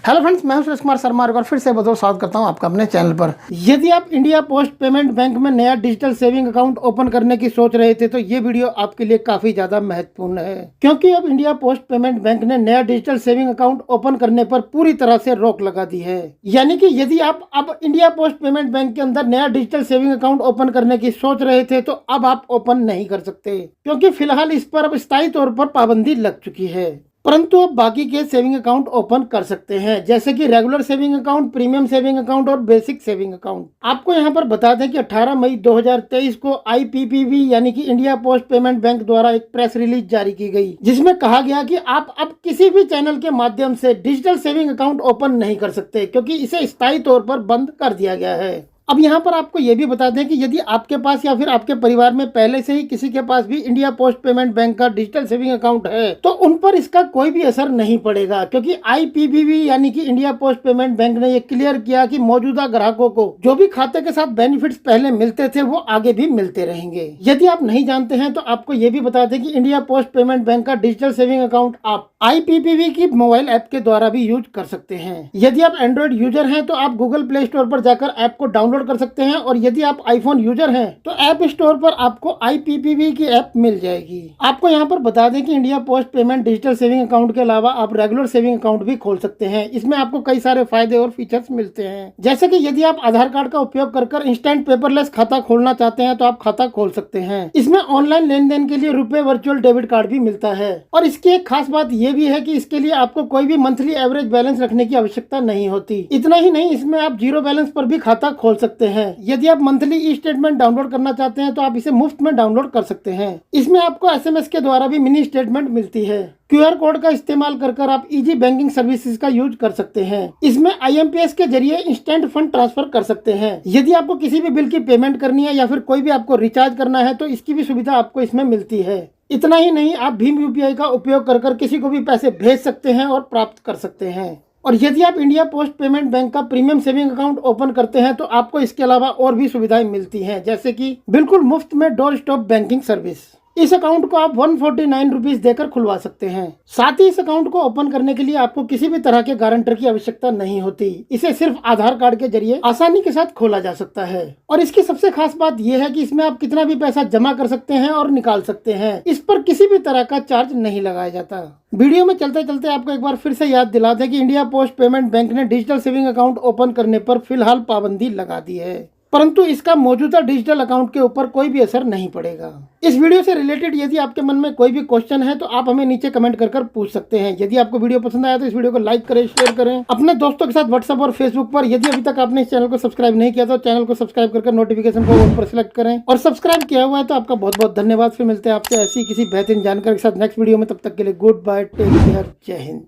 Hello friends, मैं हूं सुरेश कुमार शर्मा और फिर से बहुत स्वागत करता हूं आपका अपने चैनल पर। यदि आप इंडिया पोस्ट पेमेंट बैंक में नया डिजिटल सेविंग अकाउंट ओपन करने की सोच रहे थे तो ये वीडियो आपके लिए काफी ज्यादा महत्वपूर्ण है, क्योंकि अब इंडिया पोस्ट पेमेंट बैंक ने नया डिजिटल सेविंग अकाउंट ओपन करने पर पूरी तरह से रोक लगा दी है। यानी कि यदि आप अब इंडिया पोस्ट पेमेंट बैंक के अंदर नया डिजिटल सेविंग अकाउंट ओपन करने की सोच रहे थे तो अब आप ओपन नहीं कर सकते, क्योंकि फिलहाल इस पर अब स्थायी तौर पर पाबंदी लग चुकी है। परंतु अब बाकी के सेविंग अकाउंट ओपन कर सकते हैं, जैसे कि regular saving account, premium saving account और बेसिक सेविंग अकाउंट। आपको यहां पर बता दें कि 18 मई 2023 को IPPB यानी कि इंडिया पोस्ट पेमेंट बैंक द्वारा एक प्रेस रिलीज जारी की गई, जिसमें कहा गया कि आप अब किसी भी चैनल के माध्यम से डिजिटल सेविंग अकाउंट ओपन नहीं कर सकते, क्योंकि इसे स्थायी तौर पर बंद कर दिया गया है। अब यहाँ पर आपको ये भी बता दें कि यदि आपके पास या फिर आपके परिवार में पहले से ही किसी के पास भी इंडिया पोस्ट पेमेंट बैंक का डिजिटल सेविंग अकाउंट है तो उन पर इसका कोई भी असर नहीं पड़ेगा, क्योंकि IPPB यानी कि इंडिया पोस्ट पेमेंट बैंक ने ये क्लियर किया कि मौजूदा ग्राहकों को जो भी खाते के साथ बेनिफिट्स पहले मिलते थे वो आगे भी मिलते रहेंगे। यदि आप नहीं जानते हैं तो आपको ये भी बता दें कि इंडिया पोस्ट पेमेंट बैंक का डिजिटल सेविंग अकाउंट आप IPPB की मोबाइल ऐप के द्वारा भी यूज कर सकते हैं। यदि आप एंड्रॉइड यूजर हैं तो आप गूगल प्ले स्टोर पर जाकर ऐप को डाउनलोड कर सकते हैं, और यदि आप आईफोन यूजर हैं तो ऐप स्टोर पर आपको IPPB की ऐप मिल जाएगी। आपको यहाँ पर बता दें कि India post payment digital saving account के अलावा आप रेगुलर सेविंग अकाउंट भी खोल सकते हैं। इसमें आपको कई सारे फायदे और फीचर्स मिलते हैं, जैसे कि यदि आप आधार कार्ड का उपयोग कर इंस्टेंट पेपरलेस खाता खोलना चाहते हैं तो आप खाता खोल सकते हैं। इसमें ऑनलाइन लेन देन के लिए रुपए वर्चुअल डेबिट कार्ड भी मिलता है, और इसकी एक खास बात यह भी है कि इसके लिए आपको कोई भी मंथली एवरेज बैलेंस रखने की आवश्यकता नहीं होती। इतना ही नहीं, इसमें आप जीरो बैलेंस पर भी खाता खोल सकते हैं। यदि आप मंथली ई स्टेटमेंट डाउनलोड करना चाहते हैं तो आप इसे मुफ्त में डाउनलोड कर सकते हैं। इसमें आपको SMS के द्वारा भी मिनी स्टेटमेंट मिलती है। QR कोड का इस्तेमाल कर आप इजी बैंकिंग सर्विसेज का यूज कर सकते हैं। इसमें IMPS के जरिए इंस्टेंट फंड ट्रांसफर कर सकते हैं। यदि आपको किसी भी बिल की पेमेंट करनी है या फिर कोई भी आपको रिचार्ज करना है तो इसकी भी सुविधा आपको इसमें मिलती है। इतना ही नहीं, आप भीम UPI का उपयोग कर किसी को भी पैसे भेज सकते हैं और प्राप्त कर सकते हैं। और यदि आप इंडिया पोस्ट पेमेंट बैंक का प्रीमियम सेविंग अकाउंट ओपन करते हैं तो आपको इसके अलावा और भी सुविधाएं मिलती हैं, जैसे कि बिल्कुल मुफ्त में डोर स्टॉप बैंकिंग सर्विस। इस अकाउंट को आप 149 रुपीज देकर खुलवा सकते हैं। साथ ही इस अकाउंट को ओपन करने के लिए आपको किसी भी तरह के गारंटर की आवश्यकता नहीं होती। इसे सिर्फ आधार कार्ड के जरिए आसानी के साथ खोला जा सकता है। और इसकी सबसे खास बात यह है कि इसमें आप कितना भी पैसा जमा कर सकते हैं और निकाल सकते हैं। इस पर किसी भी तरह का चार्ज नहीं लगाया जाता। वीडियो में चलते चलते आपको एक बार फिर से याद दिला दें कि इंडिया पोस्ट पेमेंट बैंक ने डिजिटल सेविंग अकाउंट ओपन करने पर फिलहाल पाबंदी लगा दी है, परंतु इसका मौजूदा डिजिटल अकाउंट के ऊपर कोई भी असर नहीं पड़ेगा। इस वीडियो से रिलेटेड यदि आपके मन में कोई भी क्वेश्चन है तो आप हमें नीचे कमेंट कर पूछ सकते हैं। यदि आपको वीडियो पसंद आया तो इस वीडियो को लाइक करें, शेयर करें अपने दोस्तों के साथ व्हाट्सएप और फेसबुक पर। यदि अभी तक आपने इस चैनल को सब्सक्राइब नहीं किया तो चैनल को सब्सक्राइब कर नोटिफिकेशन को ऑल पर सिलेक्ट करें, और सब्सक्राइब किया हुआ है तो आपका बहुत बहुत धन्यवाद। फिर मिलते हैं आपसे ऐसी किसी बेहतरीन जानकारी के साथ नेक्स्ट वीडियो में। तब तक के लिए गुड बाय, टेक केयर, जय हिंद।